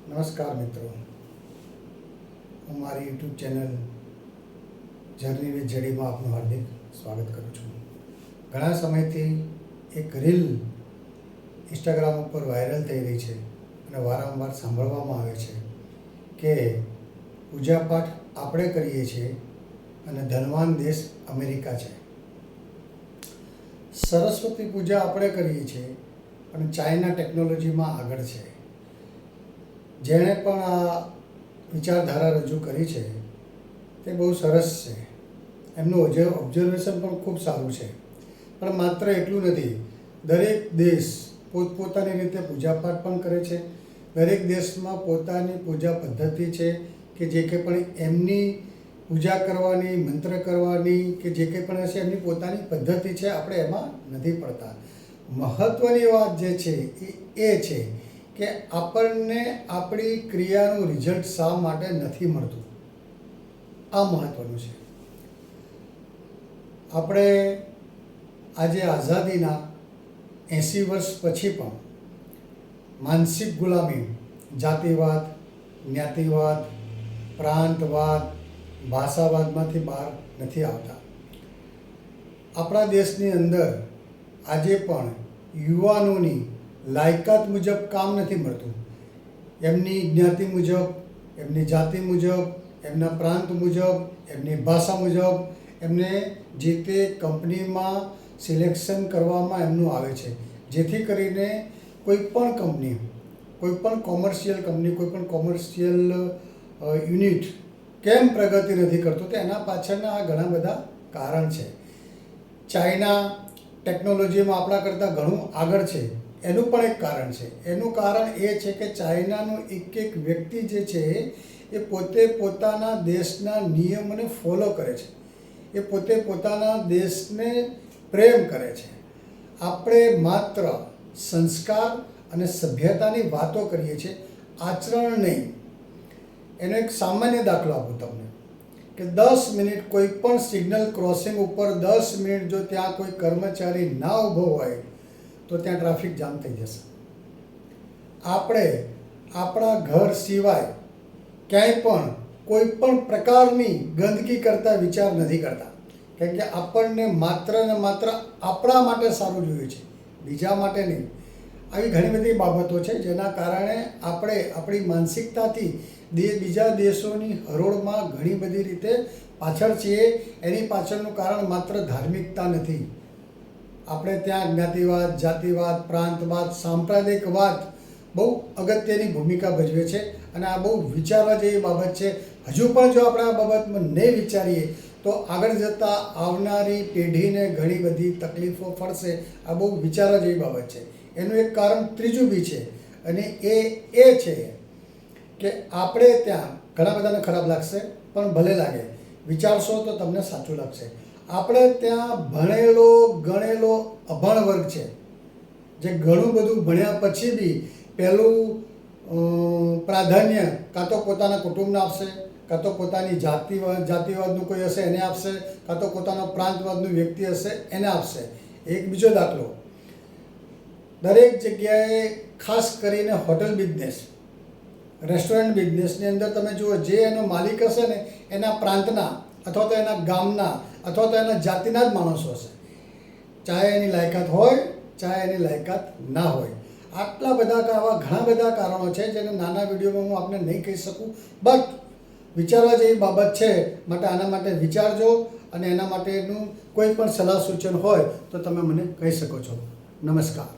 નમસ્કાર મિત્રો, હું મારી યુટ્યુબ ચેનલ જર્ની વિથ જેડીમાં આપનું હાર્દિક સ્વાગત કરું છું. ઘણા સમયથી એક રીલ ઇન્સ્ટાગ્રામ ઉપર વાયરલ થઈ રહી છે અને વારંવાર સાંભળવામાં આવે છે કે પૂજાપાઠ આપણે કરીએ છીએ અને ધનવાન દેશ અમેરિકા છે. સરસ્વતી પૂજા આપણે કરીએ છીએ અને ચાઇના ટેકનોલોજીમાં આગળ છે. જેણે પણ આ વિચારધારા રજૂ કરી છે તે બહુ સરસ છે. એમનું ઓબ્ઝર્વેશન પણ ખૂબ સારું છે. પણ માત્ર એટલું નથી, દરેક દેશ પોતપોતાની રીતે પૂજાપાઠ પણ કરે છે. દરેક દેશમાં પોતાની પૂજા પદ્ધતિ છે કે જે કંઈ પણ એમની પૂજા કરવાની, મંત્ર કરવાની કે જે કંઈ પણ હશે એમની પોતાની પદ્ધતિ છે. આપણે એમાં નથી પડતા. મહત્ત્વની વાત જે છે એ છે કે આપણને આપણી ક્રિયાનું રિઝલ્ટ શા માટે નથી મળતું, આ મહત્ત્વનું છે. આપણે આજે આઝાદીના 80 વર્ષ પછી પણ માનસિક ગુલામી, જાતિવાદ, જ્ઞાતિવાદ, પ્રાંતવાદ, ભાષાવાદમાંથી બહાર નથી આવતા. આપણા દેશની અંદર આજે પણ યુવાનોની લાયકાત મુજબ કામ નથી મળતું. એમની જ્ઞાતિ મુજબ, એમની જાતિ મુજબ, એમના પ્રાંત મુજબ, એમની ભાષા મુજબ એમને જે તે કંપનીમાં સિલેક્શન કરવામાં એમનું આવે છે. જેથી કરીને કોઈ પણ કંપની, કોઈ પણ કોમર્શિયલ કંપની, કોઈ પણ કોમર્શિયલ યુનિટ કેમ પ્રગતિ નથી કરતો, તો એના પાછળના આ ઘણા બધા કારણ છે. ચાઇના ટેકનોલોજીમાં આપણા કરતાં ઘણું આગળ છે, એનું પણ એક કારણ છે. એનું કારણ એ છે કે ચાઇનાનું એક વ્યક્તિ જે છે એ પોતે પોતાના દેશના નિયમોને ફોલો કરે છે. એ પોતે પોતાના દેશને પ્રેમ કરે છે. આપણે માત્ર સંસ્કાર અને સભ્યતાની વાતો કરીએ છીએ, આચરણ નહીં. એનો એક સામાન્ય દાખલો આપું તમને કે 10 મિનિટ કોઈ પણ સિગ્નલ ક્રોસિંગ ઉપર 10 મિનિટ જો ત્યાં કોઈ કર્મચારી ના ઊભો હોય તો ત્યાં ટ્રાફિક જામ થઈ જશે. આપણે આપણા ઘર સિવાય ક્યાંય પણ કોઈ પણ પ્રકારની ગંદકી કરતા વિચાર નથી કરતા, કારણ કે આપણને માત્ર ને માત્ર આપણા માટે સારું જોઈએ છે, બીજા માટે નહીં. આવી ઘણી બધી બાબતો છે જેના કારણે આપણે આપણી માનસિકતાથી બીજા દેશોની હરોળમાં ઘણી બધી રીતે પાછળ છીએ. એની પાછળનું કારણ માત્ર ધાર્મિકતા નથી. આપણે ત્યાં જ્ઞાતિવાદ, જાતિવાદ, પ્રાંતવાદ, સાંપ્રદાયિકવાદ બહુ અગત્યની ભૂમિકા ભજવે છે અને આ બહુ વિચારવા જેવી બાબત છે. હજુ પણ જો આપણે આ બાબતમાં નહીં વિચારીએ તો આગળ જતાં આવનારી પેઢીને ઘણી બધી તકલીફો પડશે. આ બહુ વિચારવા જેવી બાબત છે. એનું એક કારણ ત્રીજું બી છે અને એ છે કે આપણે ત્યાં ઘણા બધાને ખરાબ લાગશે, પણ ભલે લાગે, વિચારશો તો તમને સાચું લાગશે. આપણે ત્યાં ભણેલો ગણેલો અભણ વર્ગ છે, જે ઘણું બધું ભણ્યા પછી બી પહેલું પ્રાધાન્ય કાં તો પોતાના કુટુંબને આપશે, કાં તો પોતાની જાતિવાદનું કોઈ હશે એને આપશે, કાં તો પોતાનો પ્રાંતવાદનું વ્યક્તિ હશે એને આપશે. એક બીજો દાખલો, દરેક જગ્યાએ ખાસ કરીને હોટલ બિઝનેસ, રેસ્ટોરન્ટ બિઝનેસની અંદર તમે જુઓ, જે એનો માલિક હશે ને એના પ્રાંતના અથવા તો એના ગામના અથવા તો એના જાતિના જ માણસો હશે, ચાહે એની લાયકાત હોય ચાહે એની લાયકાત ના હોય. આટલા બધા આવા ઘણા બધા કારણો છે જેને નાના વિડીયોમાં હું આપને નહીં કહી શકું, બટ વિચારવા જેવી બાબત છે. માટે આના માટે વિચારજો અને એના માટેનું કોઈ પણ સલાહ સૂચન હોય તો તમે મને કહી શકો છો. નમસ્કાર.